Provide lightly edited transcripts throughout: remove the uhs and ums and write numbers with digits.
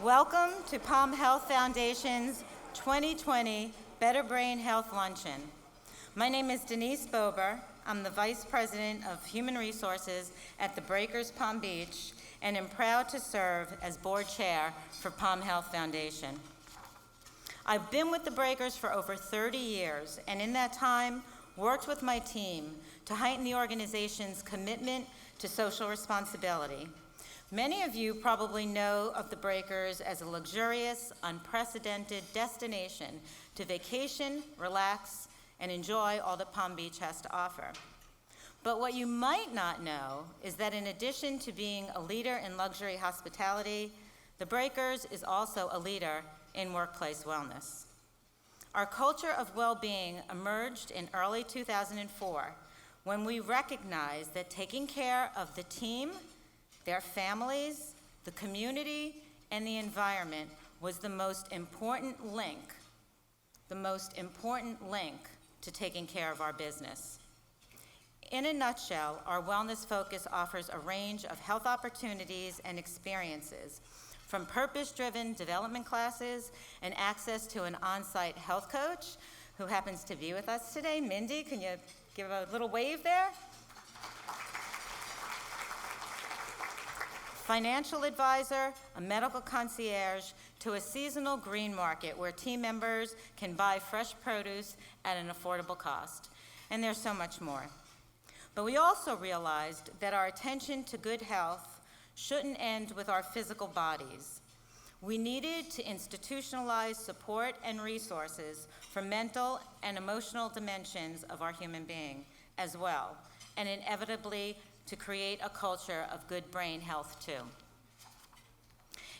Welcome to Palm Health Foundation's 2020 Better Brain Health Luncheon. My name is Denise Bober. I'm the Vice President of Human Resources at the Breakers Palm Beach and am proud to serve as Board Chair for Palm Health Foundation. I've been with the Breakers for over 30 years, and in that time, worked with my team to heighten the organization's commitment to social responsibility. Many of you probably know of the Breakers as a luxurious, unprecedented destination to vacation, relax, and enjoy all that Palm Beach has to offer. But what you might not know is that in addition to being a leader in luxury hospitality, the Breakers is also a leader in workplace wellness. Our culture of well-being emerged in early 2004 when we recognized that taking care of the team, their families, the community, and the environment was the most important link to taking care of our business. In a nutshell, our wellness focus offers a range of health opportunities and experiences, from purpose-driven development classes and access to an on-site health coach who happens to be with us today. Mindy, can you give a little wave there? Financial advisor, a medical concierge, to a seasonal green market where team members can buy fresh produce at an affordable cost. And there's so much more. But we also realized that our attention to good health shouldn't end with our physical bodies. We needed to institutionalize support and resources for mental and emotional dimensions of our human being as well, and inevitably to create a culture of good brain health too.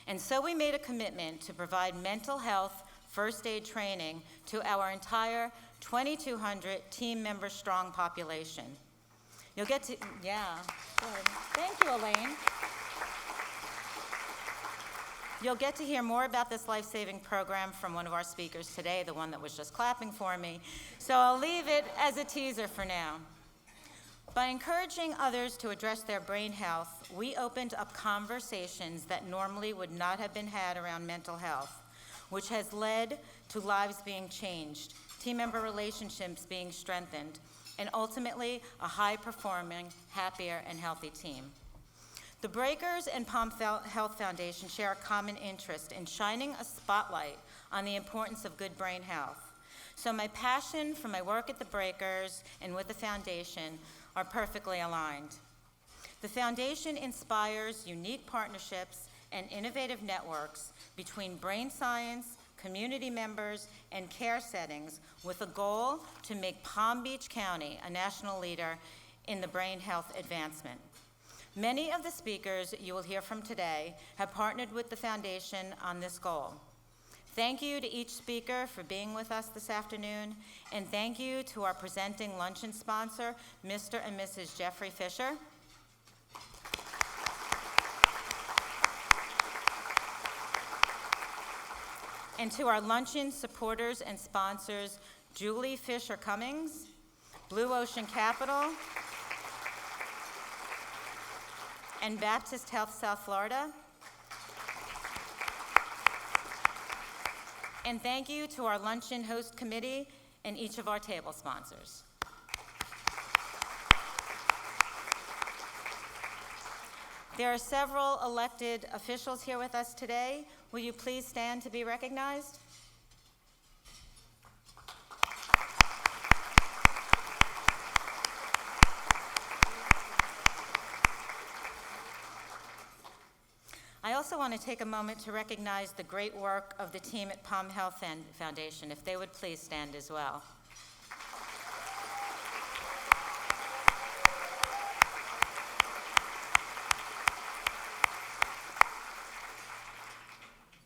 And so we made a commitment to provide mental health first aid training to our entire 2,200 team member strong population. You'll get to, yeah, good. Thank you, Elaine. You'll get to hear more about this life-saving program from one of our speakers today, the one that was just clapping for me. So I'll leave it as a teaser for now. By encouraging others to address their brain health, we opened up conversations that normally would not have been had around mental health, which has led to lives being changed, team member relationships being strengthened, and ultimately a high-performing, happier, and healthy team. The Breakers and Palm Health Foundation share a common interest in shining a spotlight on the importance of good brain health. So my passion for my work at the Breakers and with the foundation are perfectly aligned. The foundation inspires unique partnerships and innovative networks between brain science, community members, and care settings with a goal to make Palm Beach County a national leader in the brain health advancement. Many of the speakers you will hear from today have partnered with the foundation on this goal. Thank you to each speaker for being with us this afternoon, and thank you to our presenting luncheon sponsor, Mr. and Mrs. Jeffrey Fisher. And to our luncheon supporters and sponsors, Julie Fisher Cummings, Blue Ocean Capital, and Baptist Health South Florida. And thank you to our luncheon host committee and each of our table sponsors. There are several elected officials here with us today. Will you please stand to be recognized? I also want to take a moment to recognize the great work of the team at Palm Health Foundation, if they would please stand as well.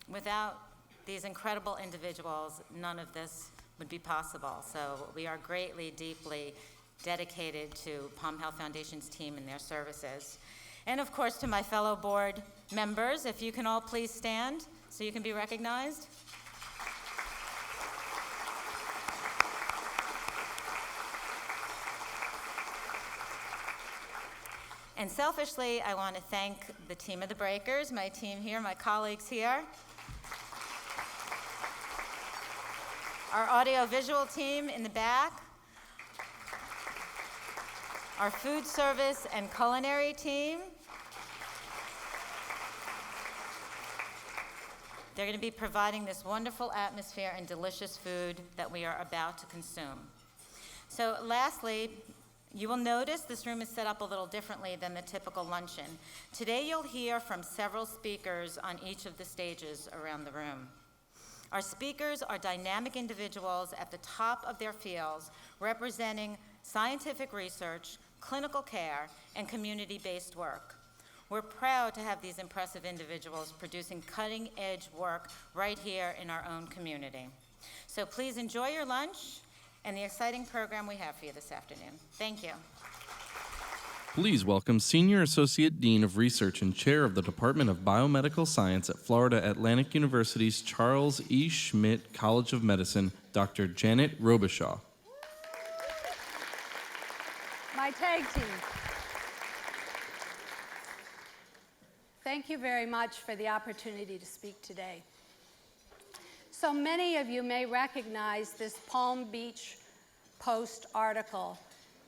Without these incredible individuals, none of this would be possible. So we are greatly, deeply dedicated to Palm Health Foundation's team and their services. And of course, to my fellow board members, if you can all please stand so you can be recognized. And selfishly, I want to thank the team of the Breakers, my team here, my colleagues here, our audiovisual team in the back, our food service and culinary team. They're going to be providing this wonderful atmosphere and delicious food that we are about to consume. So lastly, you will notice this room is set up a little differently than the typical luncheon. Today you'll hear from several speakers on each of the stages around the room. Our speakers are dynamic individuals at the top of their fields, representing scientific research, clinical care, and community-based work. We're proud to have these impressive individuals producing cutting-edge work right here in our own community. So please enjoy your lunch and the exciting program we have for you this afternoon. Thank you. Please welcome Senior Associate Dean of Research and Chair of the Department of Biomedical Science at Florida Atlantic University's Charles E. Schmidt College of Medicine, Dr. Janet Robichaud. My tag team. Thank you very much for the opportunity to speak today. So many of you may recognize this Palm Beach Post article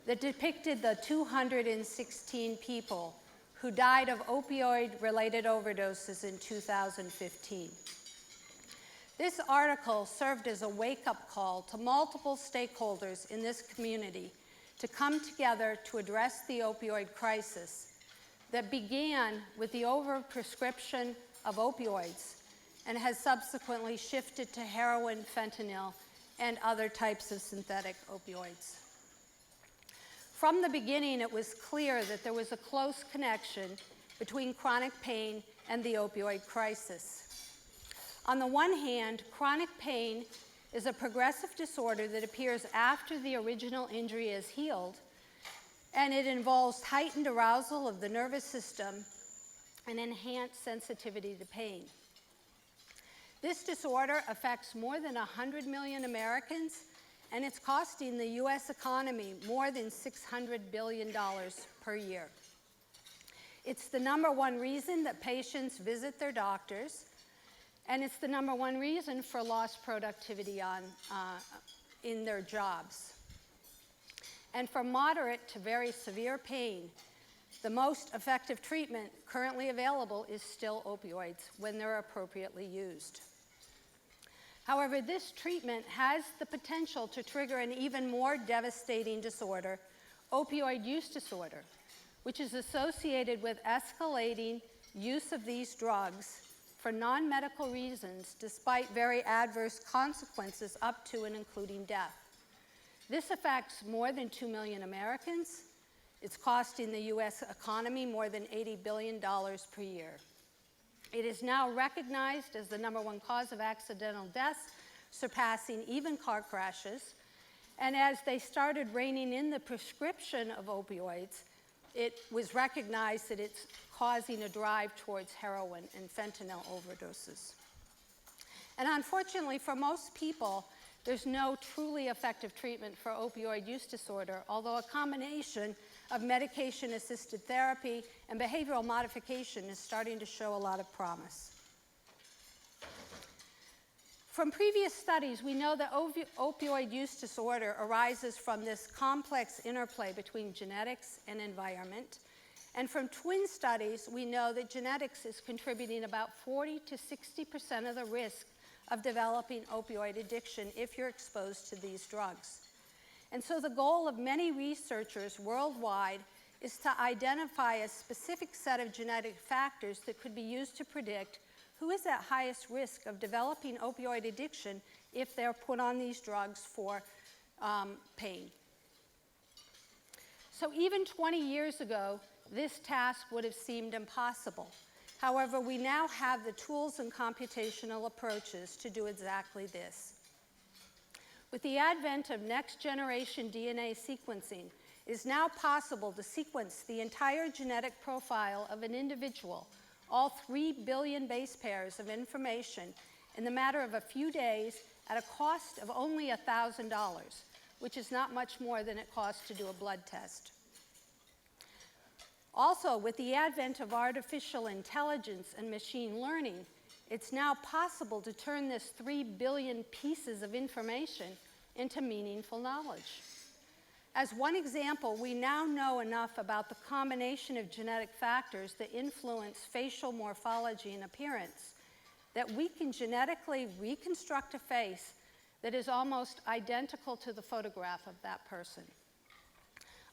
that depicted the 216 people who died of opioid-related overdoses in 2015. This article served as a wake-up call to multiple stakeholders in this community to come together to address the opioid crisis that began with the overprescription of opioids and has subsequently shifted to heroin, fentanyl, and other types of synthetic opioids. From the beginning, it was clear that there was a close connection between chronic pain and the opioid crisis. On the one hand, chronic pain is a progressive disorder that appears after the original injury is healed, and it involves heightened arousal of the nervous system and enhanced sensitivity to pain. This disorder affects more than 100 million Americans, and it's costing the U.S. economy more than $600 billion per year. It's the #1 reason that patients visit their doctors, and it's the #1 reason for lost productivity in their jobs. And for moderate to very severe pain, the most effective treatment currently available is still opioids when they're appropriately used. However, this treatment has the potential to trigger an even more devastating disorder, opioid use disorder, which is associated with escalating use of these drugs for non-medical reasons, despite very adverse consequences up to and including death. This affects more than 2 million Americans. It's costing the U.S. economy more than $80 billion per year. It is now recognized as the #1 cause of accidental deaths, surpassing even car crashes. And as they started reining in the prescription of opioids, it was recognized that it's causing a drive towards heroin and fentanyl overdoses. And unfortunately, for most people, there's no truly effective treatment for opioid use disorder, although a combination of medication-assisted therapy and behavioral modification is starting to show a lot of promise. From previous studies, we know that opioid use disorder arises from this complex interplay between genetics and environment. And from twin studies, we know that genetics is contributing about 40 to 60% of the risk of developing opioid addiction if you're exposed to these drugs. And so the goal of many researchers worldwide is to identify a specific set of genetic factors that could be used to predict who is at highest risk of developing opioid addiction if they're put on these drugs for pain. So even 20 years ago, this task would have seemed impossible. However, we now have the tools and computational approaches to do exactly this. With the advent of next-generation DNA sequencing, it is now possible to sequence the entire genetic profile of an individual, all 3 billion base pairs of information, in the matter of a few days at a cost of only $1,000, which is not much more than it costs to do a blood test. Also, with the advent of artificial intelligence and machine learning, it's now possible to turn this 3 billion pieces of information into meaningful knowledge. As one example, we now know enough about the combination of genetic factors that influence facial morphology and appearance that we can genetically reconstruct a face that is almost identical to the photograph of that person.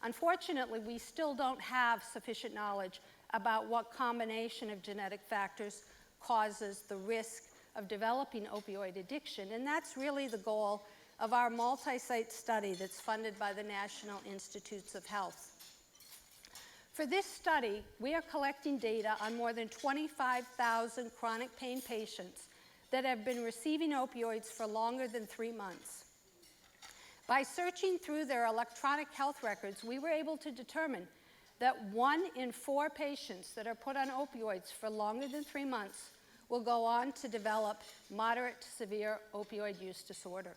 Unfortunately, we still don't have sufficient knowledge about what combination of genetic factors causes the risk of developing opioid addiction, and that's really the goal of our multi-site study that's funded by the National Institutes of Health. For this study, we are collecting data on more than 25,000 chronic pain patients that have been receiving opioids for longer than 3 months. By searching through their electronic health records, we were able to determine that 1 in 4 patients that are put on opioids for longer than 3 months will go on to develop moderate to severe opioid use disorder.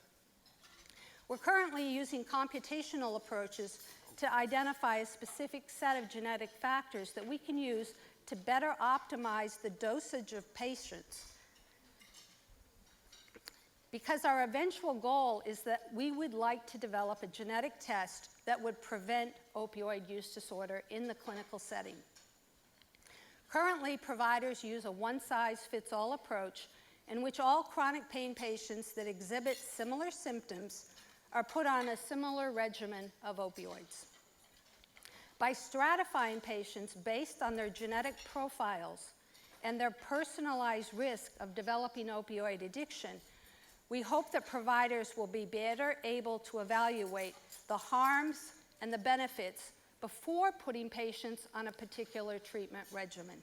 We're currently using computational approaches to identify a specific set of genetic factors that we can use to better optimize the dosage of patients. Because our eventual goal is that we would like to develop a genetic test that would prevent opioid use disorder in the clinical setting. Currently, providers use a one-size-fits-all approach in which all chronic pain patients that exhibit similar symptoms are put on a similar regimen of opioids. By stratifying patients based on their genetic profiles and their personalized risk of developing opioid addiction, we hope that providers will be better able to evaluate the harms and the benefits before putting patients on a particular treatment regimen.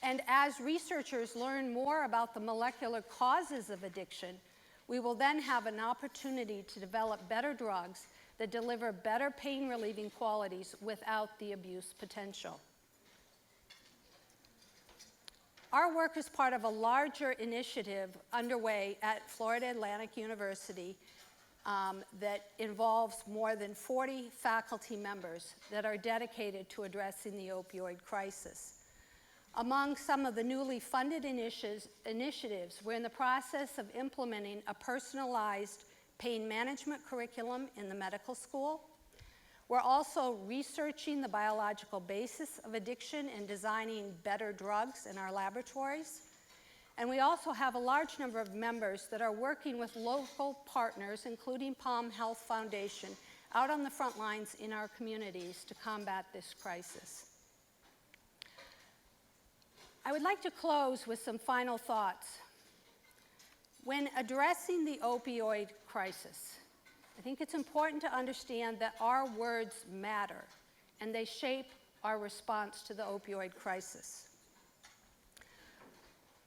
And as researchers learn more about the molecular causes of addiction, we will then have an opportunity to develop better drugs that deliver better pain-relieving qualities without the abuse potential. Our work is part of a larger initiative underway at Florida Atlantic University that involves more than 40 faculty members that are dedicated to addressing the opioid crisis. Among some of the newly funded initiatives, we're in the process of implementing a personalized pain management curriculum in the medical school. We're also researching the biological basis of addiction and designing better drugs in our laboratories. And we also have a large number of members that are working with local partners, including Palm Health Foundation, out on the front lines in our communities to combat this crisis. I would like to close with some final thoughts. When addressing the opioid crisis, I think it's important to understand that our words matter, and they shape our response to the opioid crisis.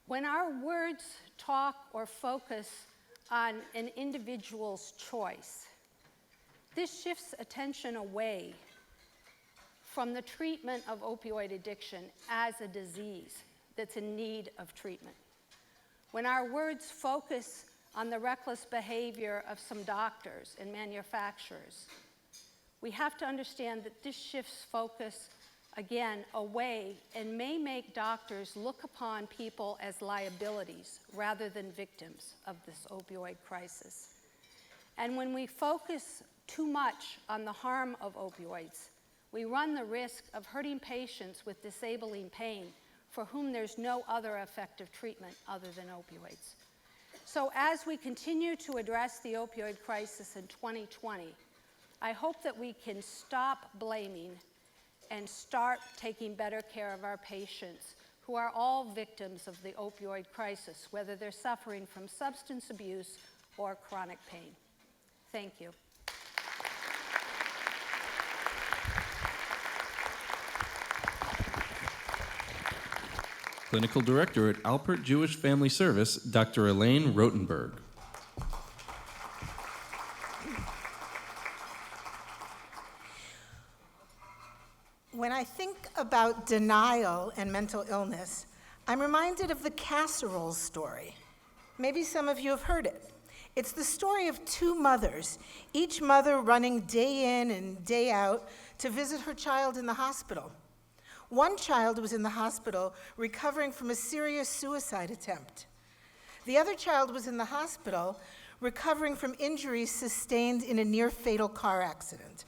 When our words talk or focus on an individual's choice, this shifts attention away from the treatment of opioid addiction as a disease that's in need of treatment. When our words focus on the reckless behavior of some doctors and manufacturers, we have to understand that this shifts focus again away and may make doctors look upon people as liabilities rather than victims of this opioid crisis. And when we focus too much on the harm of opioids, we run the risk of hurting patients with disabling pain for whom there's no other effective treatment other than opioids. So as we continue to address the opioid crisis in 2020, I hope that we can stop blaming and start taking better care of our patients who are all victims of the opioid crisis, whether they're suffering from substance abuse or chronic pain. Thank you. Clinical Director at Alpert Jewish Family Service, Dr. Elaine Rotenberg. When I think about denial and mental illness, I'm reminded of the casserole story. Maybe some of you have heard it. It's the story of 2 mothers, each mother running day in and day out to visit her child in the hospital. One child was in the hospital recovering from a serious suicide attempt. The other child was in the hospital recovering from injuries sustained in a near-fatal car accident.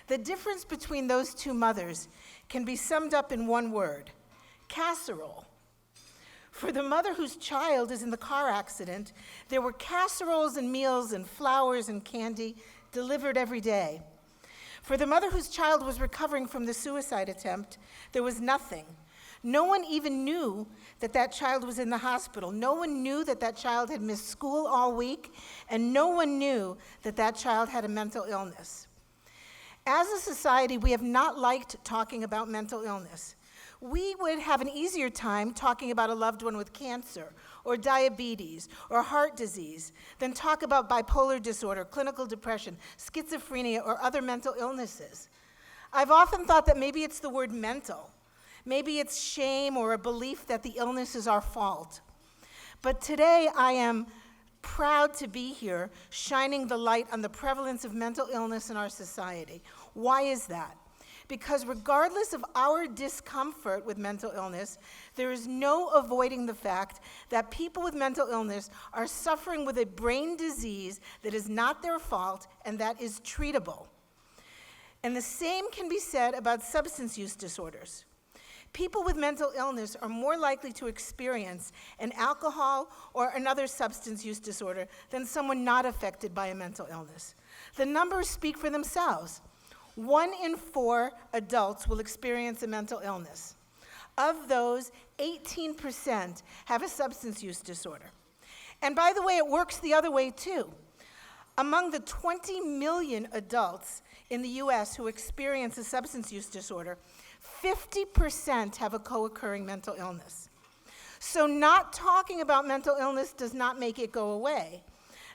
The difference between those two mothers can be summed up in one word: casserole. For the mother whose child is in the car accident, there were casseroles and meals and flowers and candy delivered every day. For the mother whose child was recovering from the suicide attempt, there was nothing. No one even knew that that child was in the hospital. No one knew that that child had missed school all week, and no one knew that that child had a mental illness. As a society, we have not liked talking about mental illness. We would have an easier time talking about a loved one with cancer or diabetes or heart disease than talk about bipolar disorder, clinical depression, schizophrenia, or other mental illnesses. I've often thought that maybe it's the word mental. Maybe it's shame or a belief that the illness is our fault. But today I am proud to be here shining the light on the prevalence of mental illness in our society. Why is that? Because regardless of our discomfort with mental illness, there is no avoiding the fact that people with mental illness are suffering with a brain disease that is not their fault and that is treatable. And the same can be said about substance use disorders. People with mental illness are more likely to experience an alcohol or another substance use disorder than someone not affected by a mental illness. The numbers speak for themselves. 1 in 4 adults will experience a mental illness. Of those, 18% have a substance use disorder. And by the way, it works the other way too. Among the 20 million adults in the US who experience a substance use disorder, 50% have a co-occurring mental illness. So not talking about mental illness does not make it go away.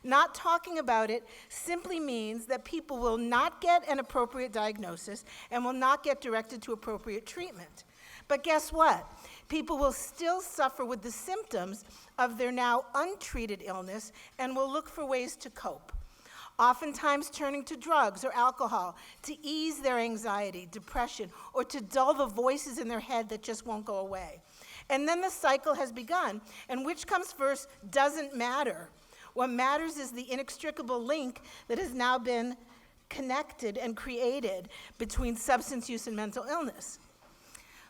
Not talking about it simply means that people will not get an appropriate diagnosis and will not get directed to appropriate treatment. But guess what? People will still suffer with the symptoms of their now untreated illness and will look for ways to cope. Oftentimes turning to drugs or alcohol to ease their anxiety, depression, or to dull the voices in their head that just won't go away. And then the cycle has begun, and which comes first doesn't matter. What matters is the inextricable link that has now been connected and created between substance use and mental illness.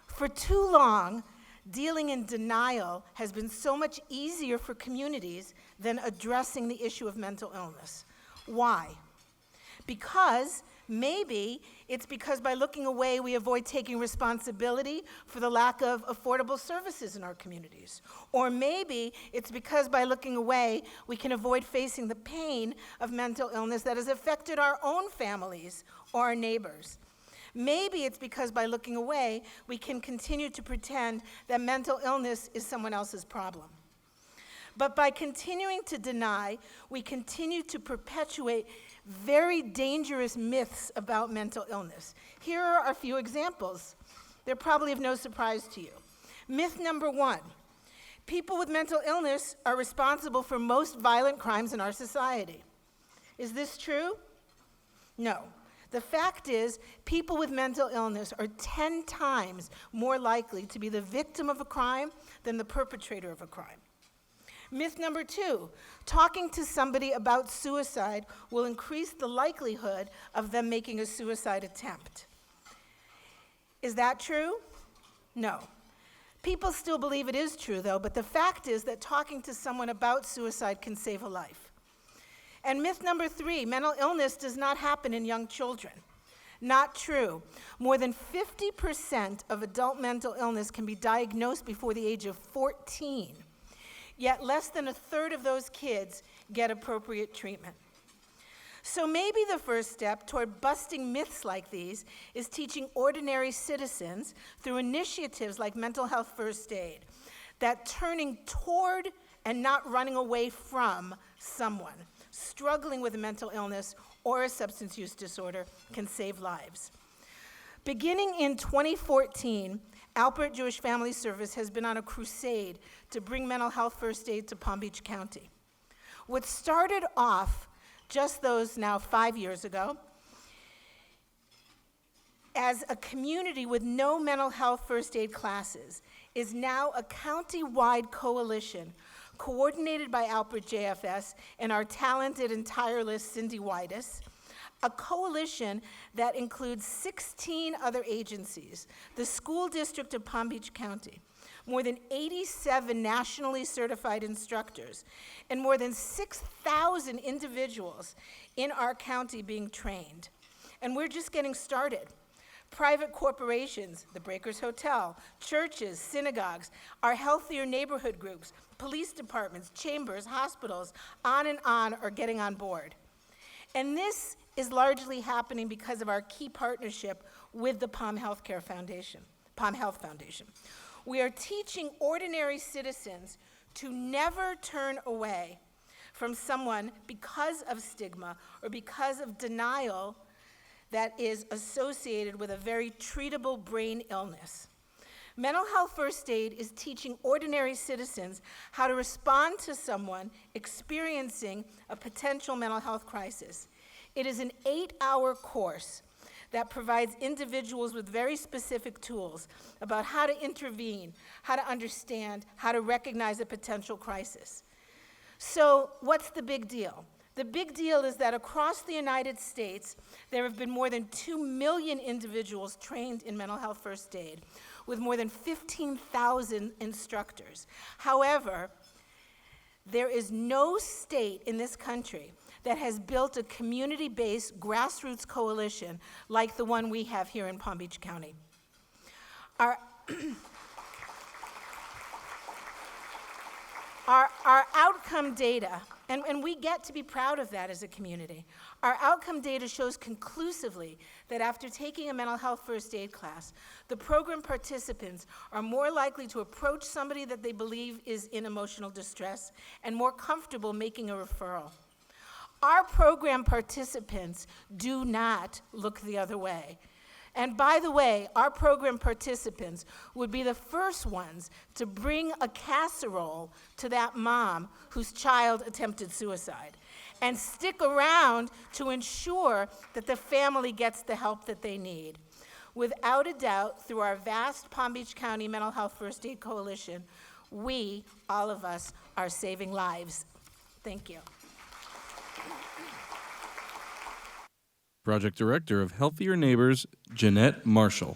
For too long, dealing in denial has been so much easier for communities than addressing the issue of mental illness. Why? Because maybe it's because by looking away, we avoid taking responsibility for the lack of affordable services in our communities. Or maybe it's because by looking away, we can avoid facing the pain of mental illness that has affected our own families or our neighbors. Maybe it's because by looking away, we can continue to pretend that mental illness is someone else's problem. But by continuing to deny, we continue to perpetuate very dangerous myths about mental illness. Here are a few examples. They're probably of no surprise to you. Myth number 1, people with mental illness are responsible for most violent crimes in our society. Is this true? No. The fact is, people with mental illness are 10 times more likely to be the victim of a crime than the perpetrator of a crime. Myth number 2, talking to somebody about suicide will increase the likelihood of them making a suicide attempt. Is that true? No. People still believe it is true, though, but the fact is that talking to someone about suicide can save a life. And myth number 3, mental illness does not happen in young children. Not true. More than 50% of adult mental illness can be diagnosed before the age of 14. Yet less than a third of those kids get appropriate treatment. So maybe the first step toward busting myths like these is teaching ordinary citizens through initiatives like mental health first aid that turning toward and not running away from someone struggling with a mental illness or a substance use disorder can save lives. Beginning in 2014, Alpert Jewish Family Service has been on a crusade to bring mental health first aid to Palm Beach County. What started off just those now 5 years ago as a community with no mental health first aid classes, is now a county-wide coalition coordinated by Alpert JFS and our talented and tireless Cindy Whitus, a coalition that includes 16 other agencies, the School District of Palm Beach County, more than 87 nationally certified instructors, and more than 6,000 individuals in our county being trained. And we're just getting started. Private corporations, the Breakers Hotel, churches, synagogues, our healthier neighborhood groups, police departments, chambers, hospitals, on and on are getting on board. And this is largely happening because of our key partnership with the Palm Health Foundation. We are teaching ordinary citizens to never turn away from someone because of stigma or because of denial that is associated with a very treatable brain illness. Mental health first aid is teaching ordinary citizens how to respond to someone experiencing a potential mental health crisis. It is an 8-hour course that provides individuals with very specific tools about how to intervene, how to understand, how to recognize a potential crisis. So what's the big deal? The big deal is that across the United States, there have been more than 2 million individuals trained in mental health first aid, with more than 15,000 instructors. However, there is no state in this country that has built a community-based grassroots coalition like the one we have here in Palm Beach County. Our outcome data, and we get to be proud of that as a community, our outcome data shows conclusively that after taking a mental health first aid class, the program participants are more likely to approach somebody that they believe is in emotional distress and more comfortable making a referral. Our program participants do not look the other way. And by the way, our program participants would be the first ones to bring a casserole to that mom whose child attempted suicide and stick around to ensure that the family gets the help that they need. Without a doubt, through our vast Palm Beach County Mental Health First Aid Coalition, we, all of us, are saving lives. Thank you. Project Director of Healthier Neighbors, Jeanette Marshall.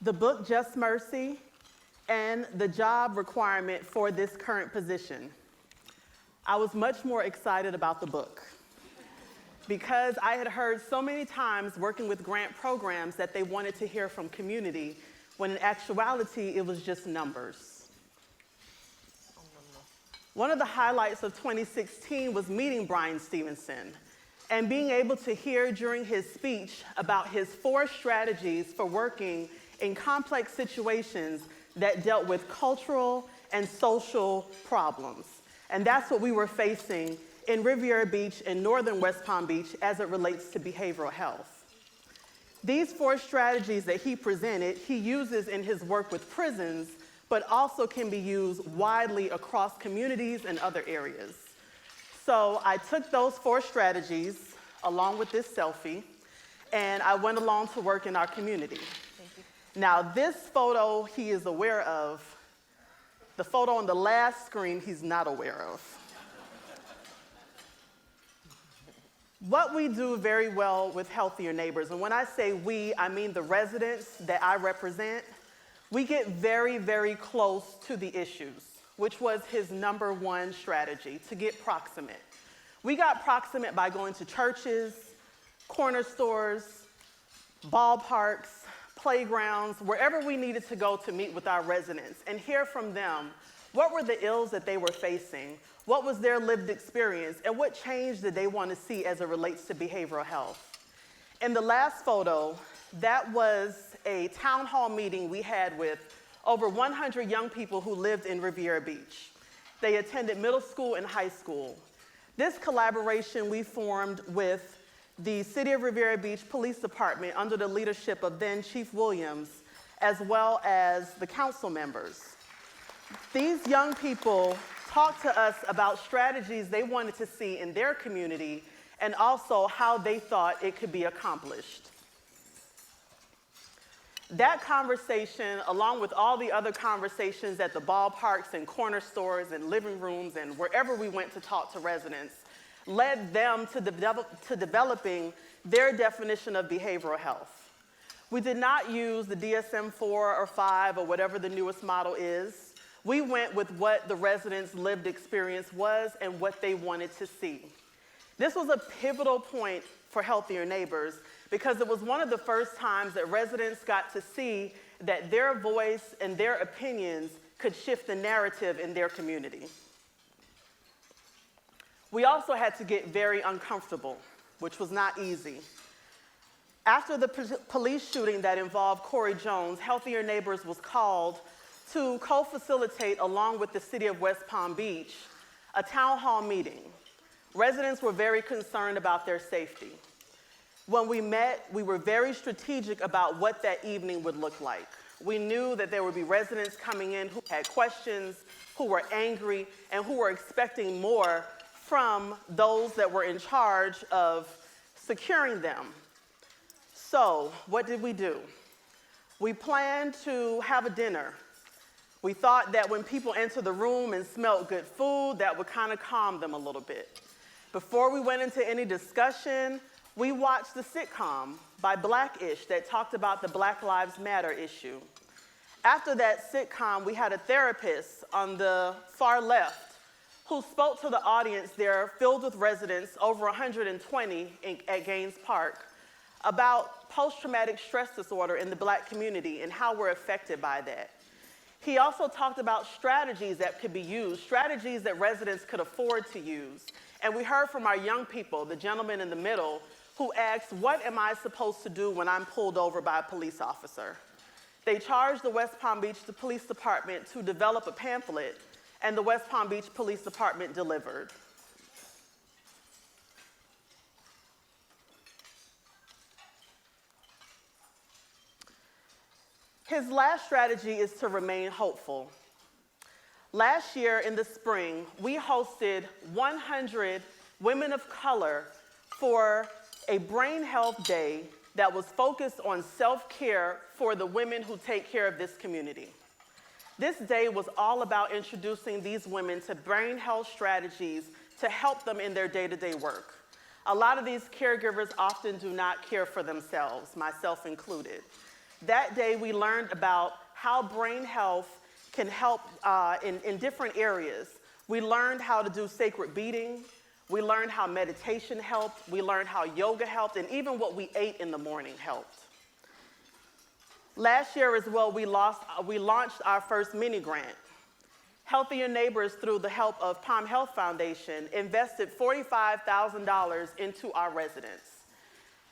The book Just Mercy and the job requirement for this current position. I was much more excited about the book because I had heard so many times working with grant programs that they wanted to hear from community, when in actuality it was just numbers. One of the highlights of 2016 was meeting Brian Stevenson and being able to hear during his speech about his 4 strategies for working in complex situations that dealt with cultural and social problems. And that's what we were facing in Riviera Beach and northern West Palm Beach as it relates to behavioral health. These 4 strategies that he presented, he uses in his work with prisons, but also can be used widely across communities and other areas. So I took those 4 strategies, along with this selfie, and I went along to work in our community. Thank you. Now, this photo he is aware of. The photo on the last screen he's not aware of. What we do very well with Healthier Neighbors, and when I say we, I mean the residents that I represent, we get very, very close to the issues, which was his #1 strategy, to get proximate. We got proximate by going to churches, corner stores, ballparks, playgrounds, wherever we needed to go to meet with our residents and hear from them what were the ills that they were facing, what was their lived experience, and what change did they want to see as it relates to behavioral health. In the last photo, that was a town hall meeting we had with over 100 young people who lived in Riviera Beach. They attended middle school and high school. This collaboration we formed with the City of Riviera Beach Police Department under the leadership of then Chief Williams, as well as the council members. These young people talked to us about strategies they wanted to see in their community and also how they thought it could be accomplished. That conversation, along with all the other conversations at the ballparks and corner stores and living rooms and wherever we went to talk to residents, led them to developing their definition of behavioral health. We did not use the DSM-4 or 5 or whatever the newest model is. We went with what the residents' lived experience was and what they wanted to see. This was a pivotal point for Healthier Neighbors because it was one of the first times that residents got to see that their voice and their opinions could shift the narrative in their community. We also had to get very uncomfortable, which was not easy. After the police shooting that involved Corey Jones, Healthier Neighbors was called to co-facilitate, along with the city of West Palm Beach, a town hall meeting. Residents were very concerned about their safety. When we met, we were very strategic about what that evening would look like. We knew that there would be residents coming in who had questions, who were angry, and who were expecting more from those that were in charge of securing them. So, what did we do? We planned to have a dinner. We thought that when people entered the room and smelled good food, that would kind of calm them a little bit. Before we went into any discussion, we watched the sitcom by Blackish that talked about the Black Lives Matter issue. After that sitcom, we had a therapist on the far left who spoke to the audience there, filled with residents, over 120 at Gaines Park, about post-traumatic stress disorder in the Black community and how we're affected by that. He also talked about strategies that could be used, strategies that residents could afford to use. And we heard from our young people, the gentleman in the middle, who asked, what am I supposed to do when I'm pulled over by a police officer? They charged the West Palm Beach Police Department to develop a pamphlet, and the West Palm Beach Police Department delivered. His last strategy is to remain hopeful. Last year in the spring, we hosted 100 women of color for a brain health day that was focused on self-care for the women who take care of this community. This day was all about introducing these women to brain health strategies to help them in their day-to-day work. A lot of these caregivers often do not care for themselves, myself included. That day, we learned about how brain health can help in different areas. We learned how to do sacred beading. We learned how meditation helped. We learned how yoga helped, and even what we ate in the morning helped. Last year as well, we launched our first mini grant. Healthier Neighbors, through the help of Palm Health Foundation, invested $45,000 into our residents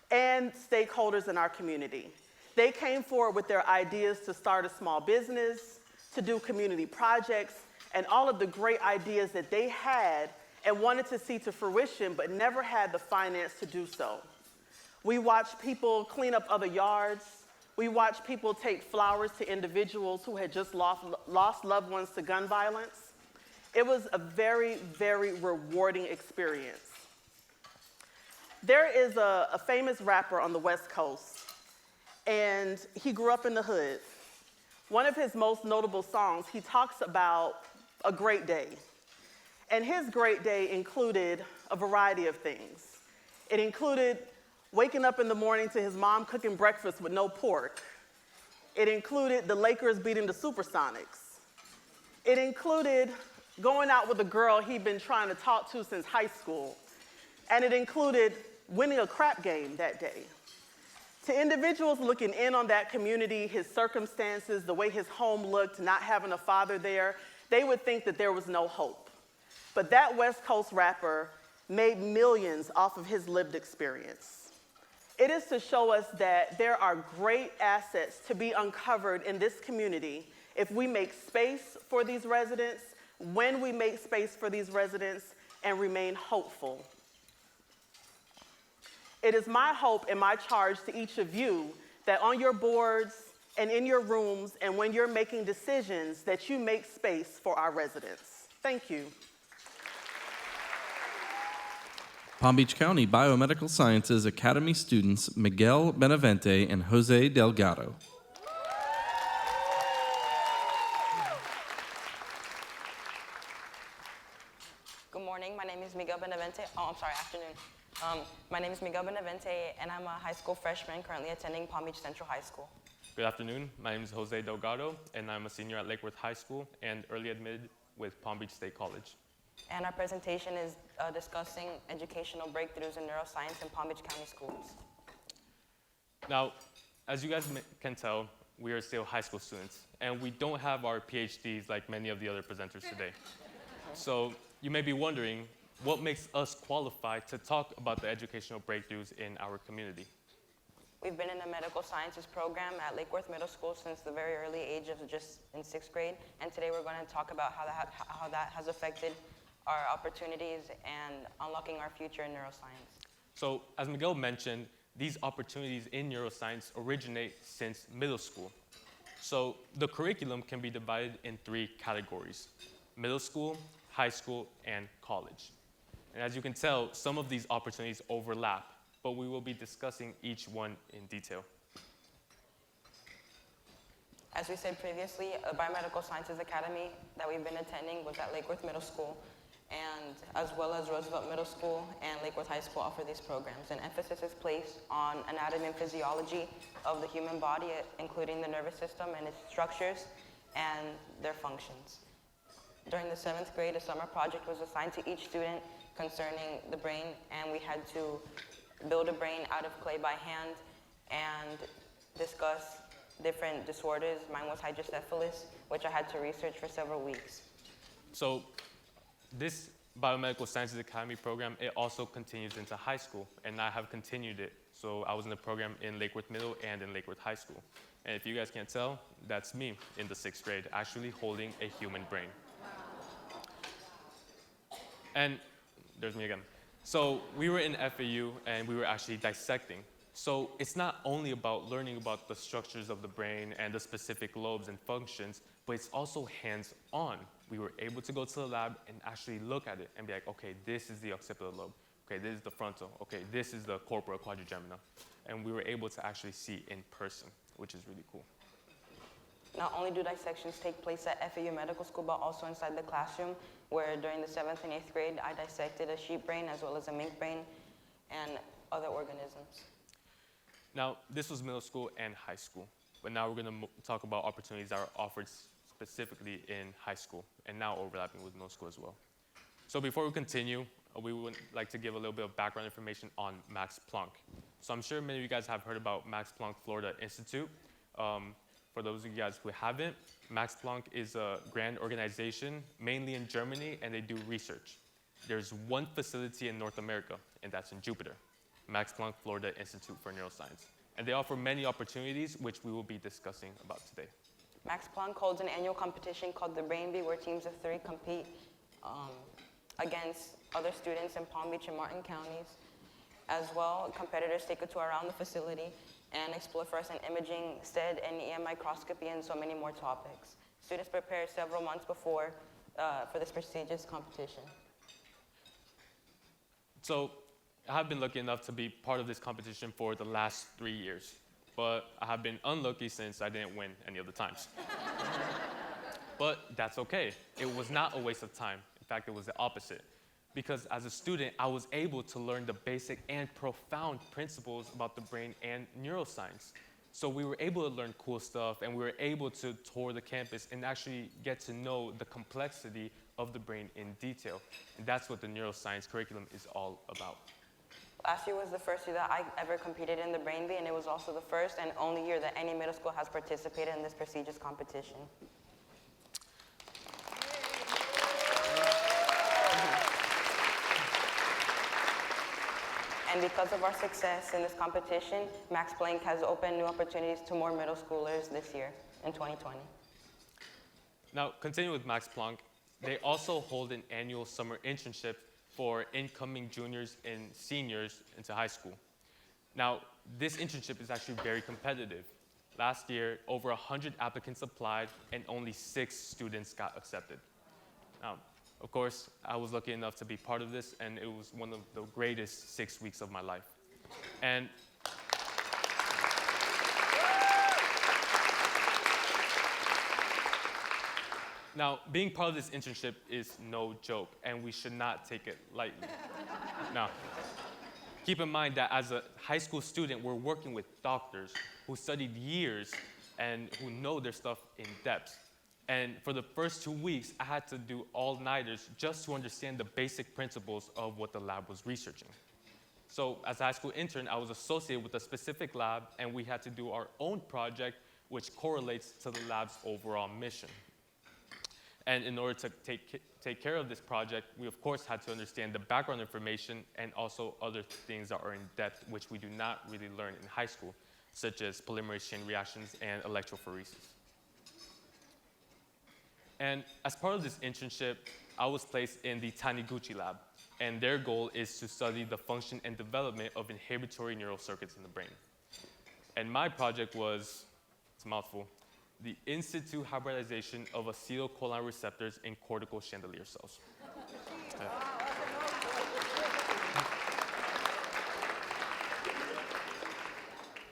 and stakeholders in our community. They came forward with their ideas to start a small business, to do community projects, and all of the great ideas that they had and wanted to see to fruition, but never had the finance to do so. We watched people clean up other yards. We watched people take flowers to individuals who had just lost loved ones to gun violence. It was a very, very rewarding experience. There is a famous rapper on the West Coast, and he grew up in the hood. One of his most notable songs, he talks about a great day. And his great day included a variety of things. It included waking up in the morning to his mom cooking breakfast with no pork. It included the Lakers beating the Supersonics. It included going out with a girl he'd been trying to talk to since high school. And it included winning a crap game that day. To individuals looking in on that community, his circumstances, the way his home looked, not having a father there, they would think that there was no hope. But that West Coast rapper made millions off of his lived experience. It is to show us that there are great assets to be uncovered in this community if we make space for these residents, when we make space for these residents, and remain hopeful. It is my hope and my charge to each of you that on your boards and in your rooms and when you're making decisions, that you make space for our residents. Thank you. Palm Beach County Biomedical Sciences Academy students Miguel Benavente and Jose Delgado. Good morning. My name is Miguel Benavente. Afternoon. My name is Miguel Benavente, and I'm a high school freshman currently attending Palm Beach Central High School. Good afternoon. My name is Jose Delgado, and I'm a senior at Lake Worth High School and early admitted with Palm Beach State College. And our presentation is discussing educational breakthroughs in neuroscience in Palm Beach County schools. Now, as you guys can tell, we are still high school students, and we don't have our PhDs like many of the other presenters today. So you may be wondering, what makes us qualified to talk about the educational breakthroughs in our community? We've been in a medical sciences program at Lake Worth Middle School since the very early age of just in 6th grade, and today we're going to talk about how that has affected our opportunities and unlocking our future in neuroscience. So, as Miguel mentioned, these opportunities in neuroscience originate since middle school. So, the curriculum can be divided in 3 categories: middle school, high school, and college. And as you can tell, some of these opportunities overlap, but we will be discussing each one in detail. As we said previously, a Biomedical Sciences Academy that we've been attending was at Lake Worth Middle School, and as well as Roosevelt Middle School and Lake Worth High School offer these programs. An emphasis is placed on anatomy and physiology of the human body, including the nervous system and its structures and their functions. During the 7th grade, a summer project was assigned to each student concerning the brain, and we had to build a brain out of clay by hand and discuss different disorders. Mine was hydrocephalus, which I had to research for several weeks. So this Biomedical Sciences Academy program, it also continues into high school, and I have continued it. So I was in the program in Lake Worth Middle and in Lake Worth High School. And if you guys can't tell, that's me in the 6th grade, actually holding a human brain. And there's me again. So we were in FAU, and we were actually dissecting. So it's not only about learning about the structures of the brain and the specific lobes and functions, but it's also hands-on. We were able to go to the lab and actually look at it and be like, okay, this is the occipital lobe. Okay, this is the frontal. Okay, this is the corpora quadrigemina. And we were able to actually see in person, which is really cool. Not only do dissections take place at FAU Medical School, but also inside the classroom, where during the 7th and 8th grade, I dissected a sheep brain as well as a mink brain and other organisms. Now, this was middle school and high school, but now we're going to talk about opportunities that are offered specifically in high school, and now overlapping with middle school as well. So before we continue, we would like to give a little bit of background information on Max Planck. So I'm sure many of you guys have heard about Max Planck Florida Institute. For those of you guys who haven't, Max Planck is a grand organization, mainly in Germany, and they do research. There's one facility in North America, and that's in Jupiter, Max Planck Florida Institute for Neuroscience. And they offer many opportunities, which we will be discussing about today. Max Planck holds an annual competition called the Brain Bee, where teams of 3 compete against other students in Palm Beach and Martin counties. As well, competitors take a tour around the facility and explore fluorescent imaging, STED, and EM microscopy, and so many more topics. Students prepare several months before for this prestigious competition. So I have been lucky enough to be part of this competition for the last 3 years, but I have been unlucky since I didn't win any of the times. But that's okay. It was not a waste of time. In fact, it was the opposite. Because as a student, I was able to learn the basic and profound principles about the brain and neuroscience. So we were able to learn cool stuff, and we were able to tour the campus and actually get to know the complexity of the brain in detail. And that's what the neuroscience curriculum is all about. Last year was the first year that I ever competed in the Brain Bee, and it was also the first and only year that any middle school has participated in this prestigious competition. And because of our success in this competition, Max Planck has opened new opportunities to more middle schoolers this year, in 2020. Now, continuing with Max Planck, they also hold an annual summer internship for incoming juniors and seniors into high school. Now, this internship is actually very competitive. Last year, over 100 applicants applied, and only 6 students got accepted. Now, Of course, I was lucky enough to be part of this, and it was one of the greatest 6 weeks of my life. And now, being part of this internship is no joke, and we should not take it lightly. Now, keep in mind that as a high school student, we're working with doctors who studied years and who know their stuff in depth. And for the first 2 weeks, I had to do all-nighters just to understand the basic principles of what the lab was researching. So as a high school intern, I was associated with a specific lab, and we had to do our own project, which correlates to the lab's overall mission. And in order to take care of this project, we of course had to understand the background information and also other things that are in depth, which we do not really learn in high school, such as polymerase chain reactions and electrophoresis. And as part of this internship, I was placed in the Taniguchi lab, and their goal is to study the function and development of inhibitory neural circuits in the brain. And my project was, it's a mouthful, the in situ hybridization of acetylcholine receptors in cortical chandelier cells.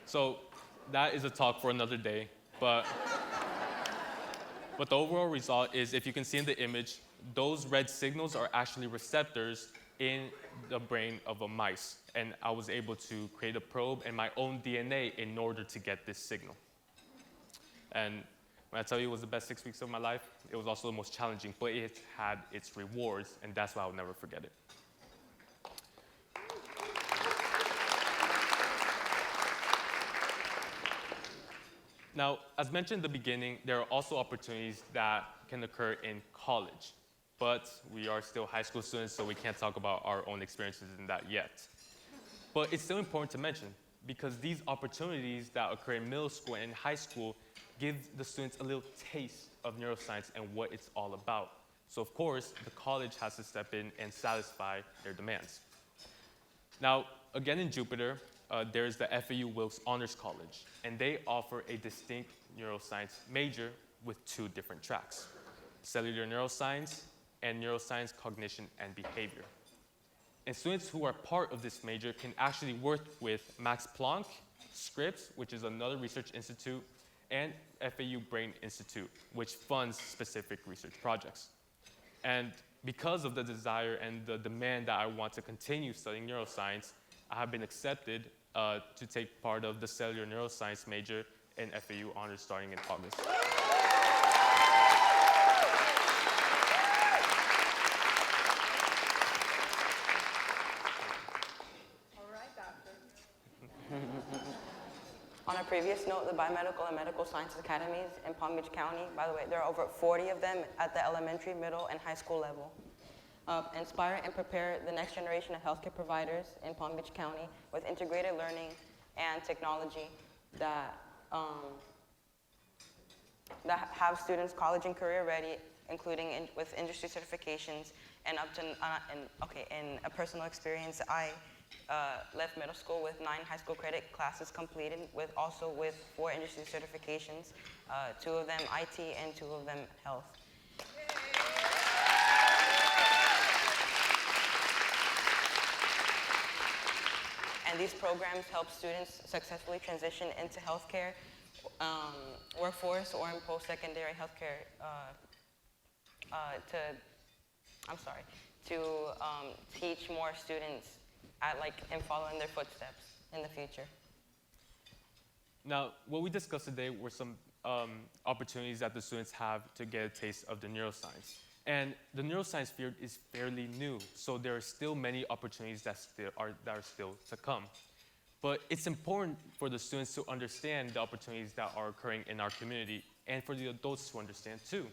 So that is a talk for another day, but the overall result is, if you can see in the image, those red signals are actually receptors in the brain of a mice. And I was able to create a probe and my own DNA in order to get this signal. And when I tell you it was the best 6 weeks of my life, it was also the most challenging, but it had its rewards, and that's why I'll never forget it. Now, as mentioned in the beginning, there are also opportunities that can occur in college, but we are still high school students, so we can't talk about our own experiences in that yet. But it's still important to mention, because these opportunities that occur in middle school and in high school give the students a little taste of neuroscience and what it's all about. So of course, the college has to step in and satisfy their demands. Now, again in Jupiter, there's the FAU Wilkes Honors College, and they offer a distinct neuroscience major with 2 different tracks: cellular neuroscience and neuroscience, cognition, and behavior. And students who are part of this major can actually work with Max Planck, Scripps, which is another research institute, and FAU Brain Institute, which funds specific research projects. And because of the desire and the demand that I want to continue studying neuroscience, I have been accepted to take part of the cellular neuroscience major in FAU Honors starting in August. On a previous note, the Biomedical and Medical Sciences Academies in Palm Beach County, by the way, there are over 40 of them at the elementary, middle, and high school level. Inspire and prepare the next generation of healthcare providers in Palm Beach County with integrated learning and technology that have students college and career ready, including with industry certifications and up to, in a personal experience, I left middle school with 9 high school credit classes completed, with 4 industry certifications, 2 of them IT and 2 of them health. And these programs help students successfully transition into healthcare, workforce, or in post-secondary healthcare to teach more students and follow in their footsteps in the future. Now, what we discussed today were some opportunities that the students have to get a taste of the neuroscience. And the neuroscience field is fairly new, so there are still many opportunities that are still to come. But it's important for the students to understand the opportunities that are occurring in our community, and for the adults to understand too,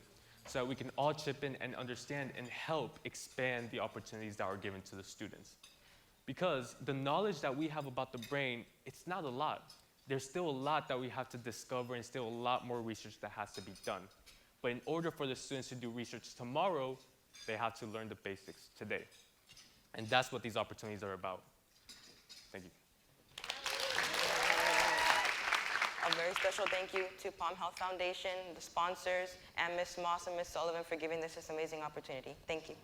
so that we can all chip in and understand and help expand the opportunities that are given to the students. Because the knowledge that we have about the brain, it's not a lot. There's still a lot that we have to discover, and still a lot more research that has to be done. But in order for the students to do research tomorrow, they have to learn the basics today. And that's what these opportunities are about. Thank you. A very special thank you to Palm Health Foundation, the sponsors, and Ms. Moss and Ms. Sullivan for giving us this amazing opportunity. Thank you.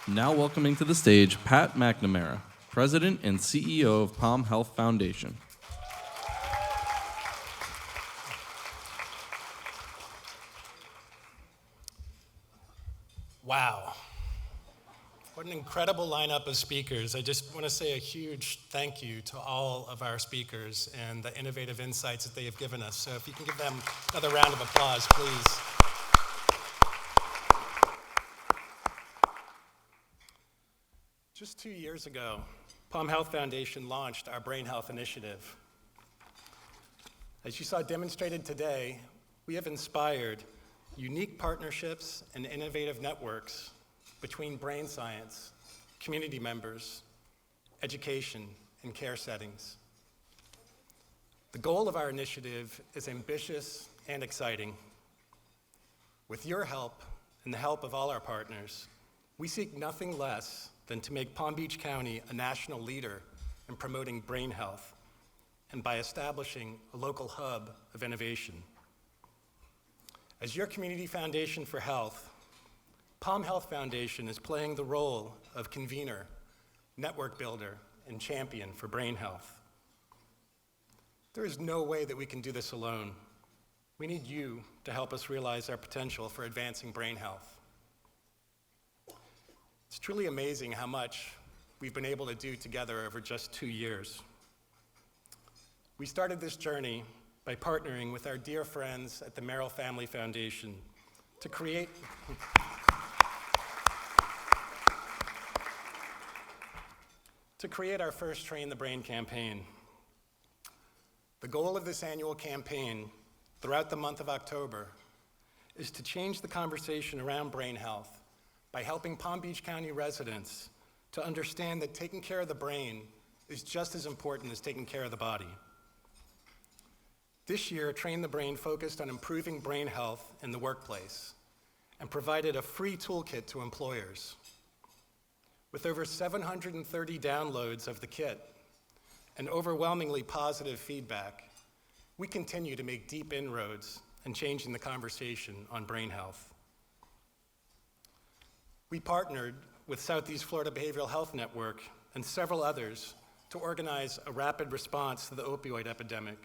Now welcoming to the stage Pat McNamara, President and CEO of Palm Health Foundation. Wow. What an incredible lineup of speakers. I just want to say a huge thank you to all of our speakers and the innovative insights that they have given us. So if you can give them another round of applause, please. Just 2 years ago, Palm Health Foundation launched our Brain Health Initiative. As you saw demonstrated today, we have inspired unique partnerships and innovative networks between brain science, community members, education, and care settings. The goal of our initiative is ambitious and exciting. With your help and the help of all our partners, we seek nothing less than to make Palm Beach County a national leader in promoting brain health and by establishing a local hub of innovation. As your community foundation for health, Palm Health Foundation is playing the role of convener, network builder, and champion for brain health. There is no way that we can do this alone. We need you to help us realize our potential for advancing brain health. It's truly amazing how much we've been able to do together over just 2 years. We started this journey by partnering with our dear friends at the Merrill Family Foundation to create our first Train the Brain campaign. The goal of this annual campaign throughout the month of October is to change the conversation around brain health by helping Palm Beach County residents to understand that taking care of the brain is just as important as taking care of the body. This year, Train the Brain focused on improving brain health in the workplace and provided a free toolkit to employers. With over 730 downloads of the kit and overwhelmingly positive feedback, we continue to make deep inroads in changing the conversation on brain health. We partnered with Southeast Florida Behavioral Health Network and several others to organize a rapid response to the opioid epidemic,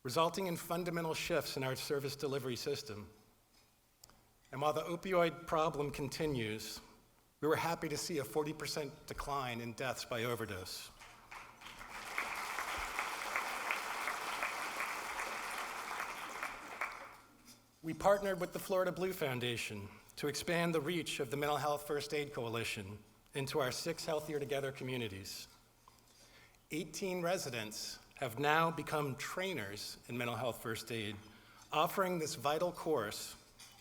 resulting in fundamental shifts in our service delivery system. And while the opioid problem continues, we were happy to see a 40% decline in deaths by overdose. We partnered with the Florida Blue Foundation to expand the reach of the Mental Health First Aid Coalition into our 6 Healthier Together communities. 18 residents have now become trainers in mental health first aid, offering this vital course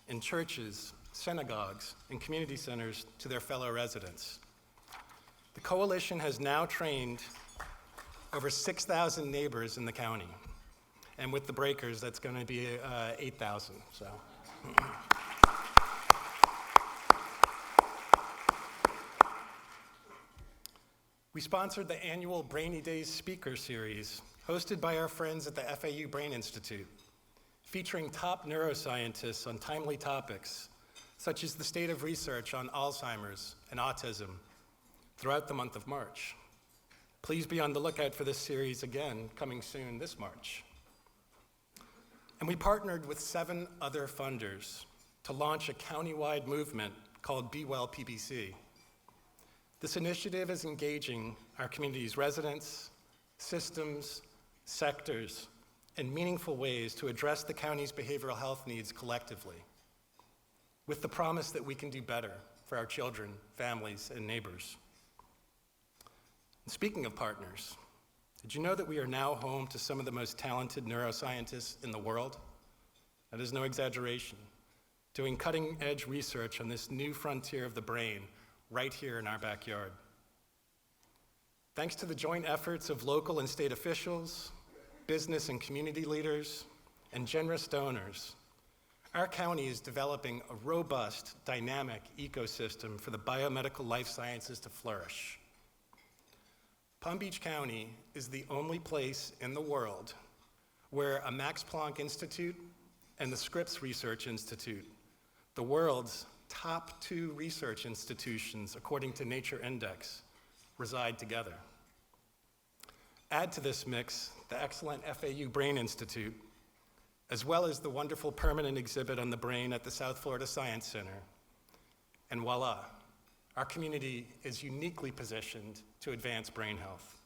in churches, synagogues, and community centers to their fellow residents. The coalition has now trained over 6,000 neighbors in the county. And with the breakers, that's going to be 8,000. So. We sponsored the annual Brainy Days speaker series, hosted by our friends at the FAU Brain Institute, featuring top neuroscientists on timely topics, such as the state of research on Alzheimer's and autism, throughout the month of March. Please be on the lookout for this series again, coming soon this March. And we partnered with 7 other funders to launch a countywide movement called Be Well PBC. This initiative is engaging our community's residents, systems, sectors, in meaningful ways to address the county's behavioral health needs collectively, with the promise that we can do better for our children, families, and neighbors. And speaking of partners, did you know that we are now home to some of the most talented neuroscientists in the world? That is no exaggeration, doing cutting-edge research on this new frontier of the brain right here in our backyard. Thanks to the joint efforts of local and state officials, business and community leaders, and generous donors, our county is developing a robust, dynamic ecosystem for the biomedical life sciences to flourish. Palm Beach County is the only place in the world where a Max Planck Institute and the Scripps Research Institute, the world's top 2 research institutions according to Nature Index, reside together. Add to this mix the excellent FAU Brain Institute, as well as the wonderful permanent exhibit on the brain at the South Florida Science Center, and voila, our community is uniquely positioned to advance brain health.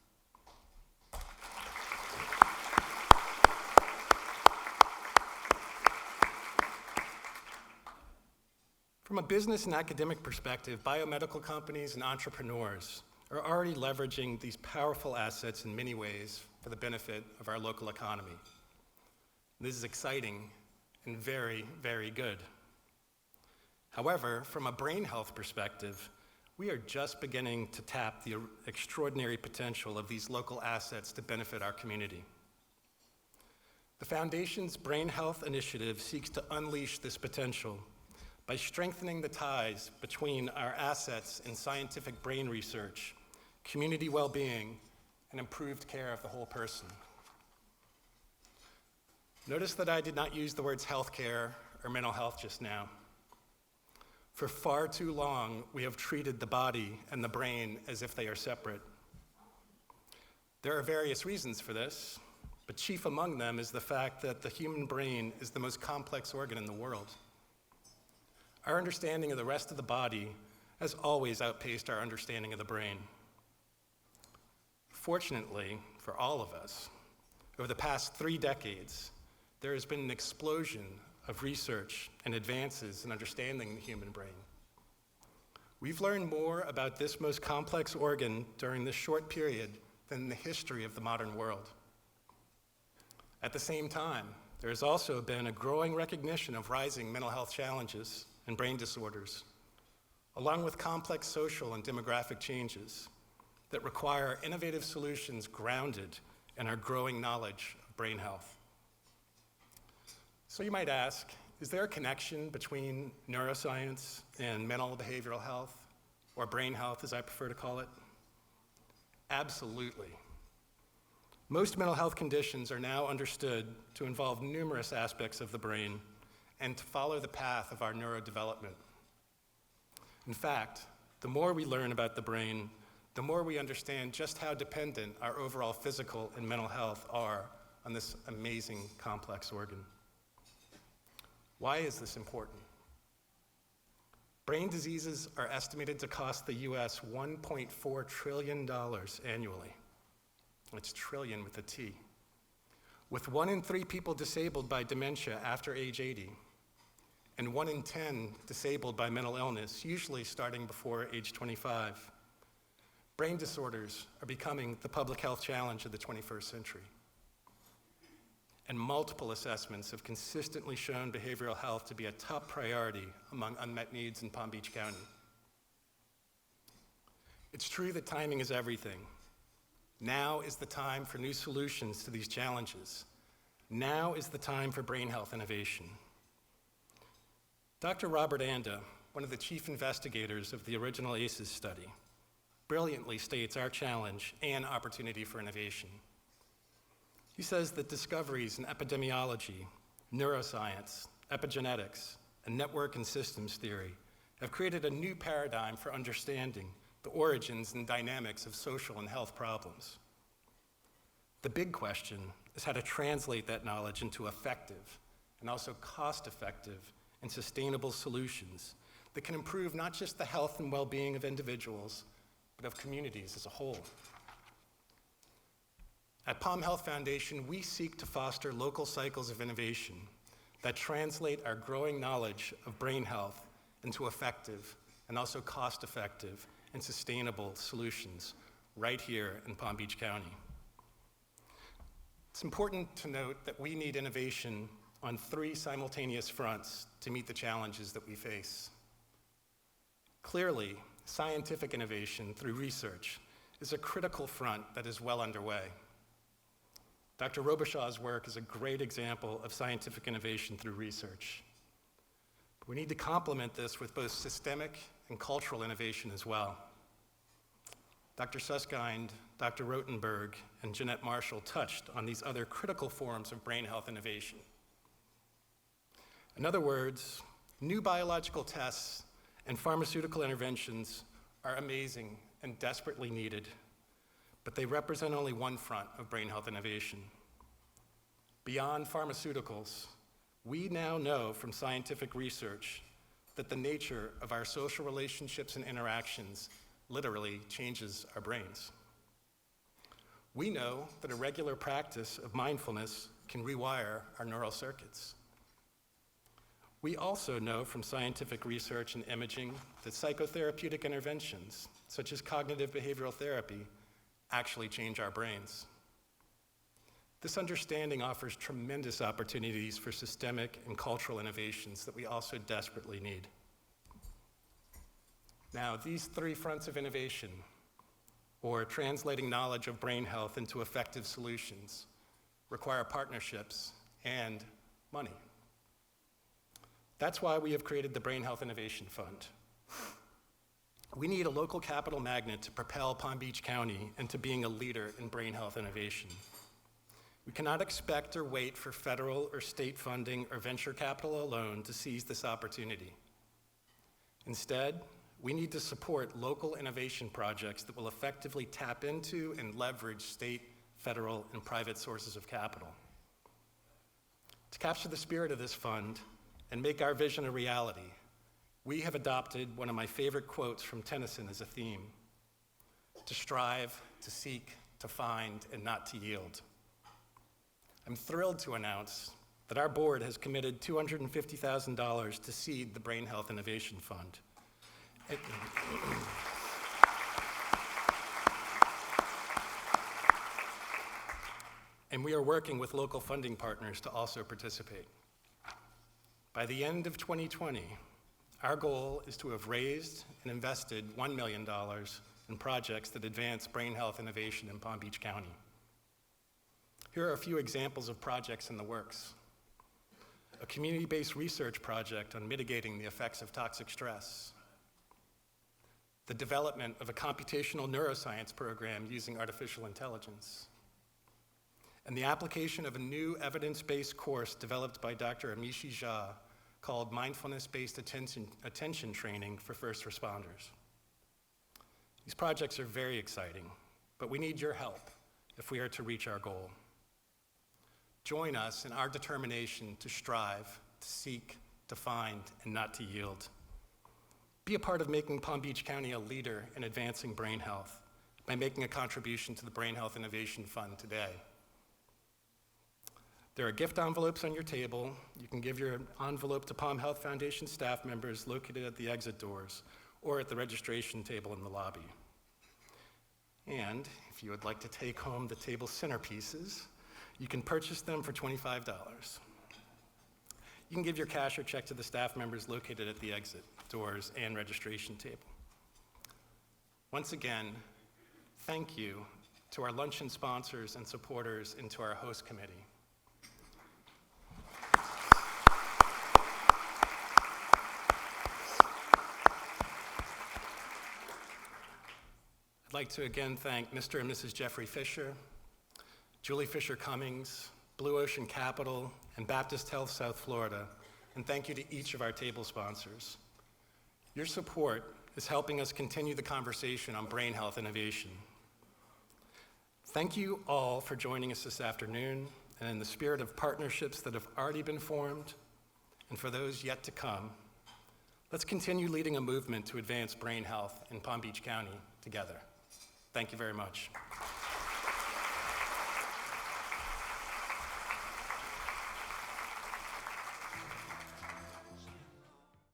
From a business and academic perspective, biomedical companies and entrepreneurs are already leveraging these powerful assets in many ways for the benefit of our local economy. This is exciting and very, very good. However, from a brain health perspective, we are just beginning to tap the extraordinary potential of these local assets to benefit our community. The Foundation's Brain Health Initiative seeks to unleash this potential by strengthening the ties between our assets in scientific brain research, community well-being, and improved care of the whole person. Notice that I did not use the words healthcare or mental health just now. For far too long, we have treated the body and the brain as if they are separate. There are various reasons for this, but chief among them is the fact that the human brain is the most complex organ in the world. Our understanding of the rest of the body has always outpaced our understanding of the brain. Fortunately, for all of us, over the past 3 decades, there has been an explosion of research and advances in understanding the human brain. We've learned more about this most complex organ during this short period than in the history of the modern world. At the same time, there has also been a growing recognition of rising mental health challenges and brain disorders, along with complex social and demographic changes that require innovative solutions grounded in our growing knowledge of brain health. So you might ask, is there a connection between neuroscience and mental behavioral health, or brain health as I prefer to call it? Absolutely. Most mental health conditions are now understood to involve numerous aspects of the brain and to follow the path of our neurodevelopment. In fact, the more we learn about the brain, the more we understand just how dependent our overall physical and mental health are on this amazing, complex organ. Why is this important? Brain diseases are estimated to cost the US $1.4 trillion annually. It's trillion with a T. With 1 in 3 people disabled by dementia after age 80, and 1 in 10 disabled by mental illness, usually starting before age 25. Brain disorders are becoming the public health challenge of the 21st century. And multiple assessments have consistently shown behavioral health to be a top priority among unmet needs in Palm Beach County. It's true that timing is everything. Now is the time for new solutions to these challenges. Now is the time for brain health innovation. Dr. Robert Anda, one of the chief investigators of the original ACEs study, brilliantly states our challenge and opportunity for innovation. He says that discoveries in epidemiology, neuroscience, epigenetics, and network and systems theory have created a new paradigm for understanding the origins and dynamics of social and health problems. The big question is how to translate that knowledge into effective and also cost-effective and sustainable solutions that can improve not just the health and well-being of individuals, but of communities as a whole. At Palm Health Foundation, we seek to foster local cycles of innovation that translate our growing knowledge of brain health into effective and also cost-effective and sustainable solutions right here in Palm Beach County. It's important to note that we need innovation on 3 simultaneous fronts to meet the challenges that we face. Clearly, scientific innovation through research is a critical front that is well underway. Dr. Robichaux's work is a great example of scientific innovation through research. But we need to complement this with both systemic and cultural innovation as well. Dr. Susskind, Dr. Rotenberg and Jeanette Marshall touched on these other critical forms of brain health innovation. In other words, new biological tests and pharmaceutical interventions are amazing and desperately needed, but they represent only one front of brain health innovation. Beyond pharmaceuticals, we now know from scientific research that the nature of our social relationships and interactions literally changes our brains. We know that a regular practice of mindfulness can rewire our neural circuits. We also know from scientific research and imaging that psychotherapeutic interventions, such as cognitive behavioral therapy, actually change our brains. This understanding offers tremendous opportunities for systemic and cultural innovations that we also desperately need. Now, these three fronts of innovation, or translating knowledge of brain health into effective solutions, require partnerships and money. That's why we have created the Brain Health Innovation Fund. We need a local capital magnet to propel Palm Beach County into being a leader in brain health innovation. We cannot expect or wait for federal or state funding or venture capital alone to seize this opportunity. Instead, we need to support local innovation projects that will effectively tap into and leverage state, federal, and private sources of capital. To capture the spirit of this fund and make our vision a reality, we have adopted one of my favorite quotes from Tennyson as a theme: to strive, to seek, to find, and not to yield. I'm thrilled to announce that our board has committed $250,000 to seed the Brain Health Innovation Fund. And we are working with local funding partners to also participate. By the end of 2020, our goal is to have raised and invested $1 million in projects that advance brain health innovation in Palm Beach County. Here are a few examples of projects in the works. A community-based research project on mitigating the effects of toxic stress. The development of a computational neuroscience program using artificial intelligence. And the application of a new evidence-based course developed by Dr. Amishi Jha called Mindfulness-Based Attention Training for First Responders. These projects are very exciting, but we need your help if we are to reach our goal. Join us in our determination to strive, to seek, to find, and not to yield. Be a part of making Palm Beach County a leader in advancing brain health by making a contribution to the Brain Health Innovation Fund today. There are gift envelopes on your table. You can give your envelope to Palm Health Foundation staff members located at the exit doors or at the registration table in the lobby. And if you would like to take home the table centerpieces, you can purchase them for $25. You can give your cash or check to the staff members located at the exit doors and registration table. Once again, thank you to our luncheon sponsors and supporters and to our host committee. I'd like to again thank Mr. and Mrs. Jeffrey Fisher, Julie Fisher Cummings, Blue Ocean Capital, and Baptist Health South Florida, and thank you to each of our table sponsors. Your support is helping us continue the conversation on brain health innovation. Thank you all for joining us this afternoon, and in the spirit of partnerships that have already been formed, and for those yet to come, let's continue leading a movement to advance brain health in Palm Beach County together. Thank you very much.